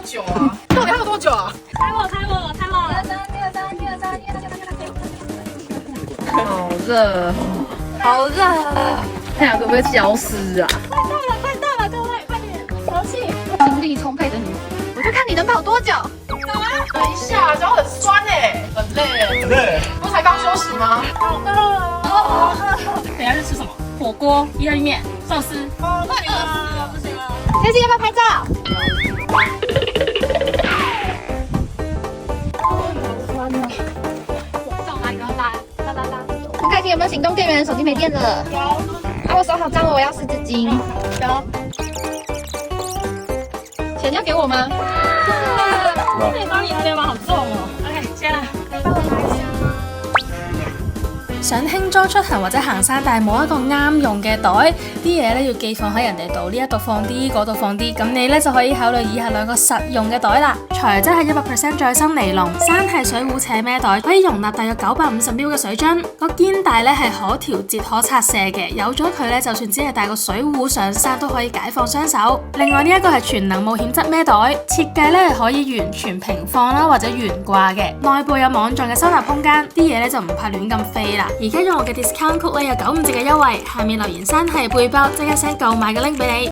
久啊？到底还有多久啊？猜我！好热，好热，太阳会不会消失啊？快到了，各位，快点，小气！精力充沛的女，我就看你能跑多久。等一下，脚很酸哎，很累，很累。不才刚休息吗？好饿哦！等一下是吃什么？火锅、意大利面、寿司。哦，不行了！ Daisy 要不要拍照？很开心，有没有行动电源？手机没电了。有啊，我手好脏哦，我要湿纸巾。有。钱要给我吗？这里帮你有好重哦。OK， 先啦。想輕裝出行或者行山，但係冇一個啱用嘅袋，啲嘢咧要寄放喺人哋度，呢一度放啲，嗰度放啲，咁你咧就可以考慮以下兩個實用嘅袋啦。材質係100% 再生尼龍，山系水壺斜孭袋，可以容納大約950ml嘅水樽，個肩帶咧係可調節可拆卸嘅，有咗佢咧就算只係帶個水壺上山都可以解放雙手。另外呢一個係全能冒險質孭袋，設計咧係可以完全平放啦或者懸掛嘅，內部有網狀嘅收納空間，啲嘢咧就唔怕亂咁飛啦。而家用我嘅 discount code 咧有95折嘅優惠，下面留言山系背包，即刻 send 購買嘅 link 俾你。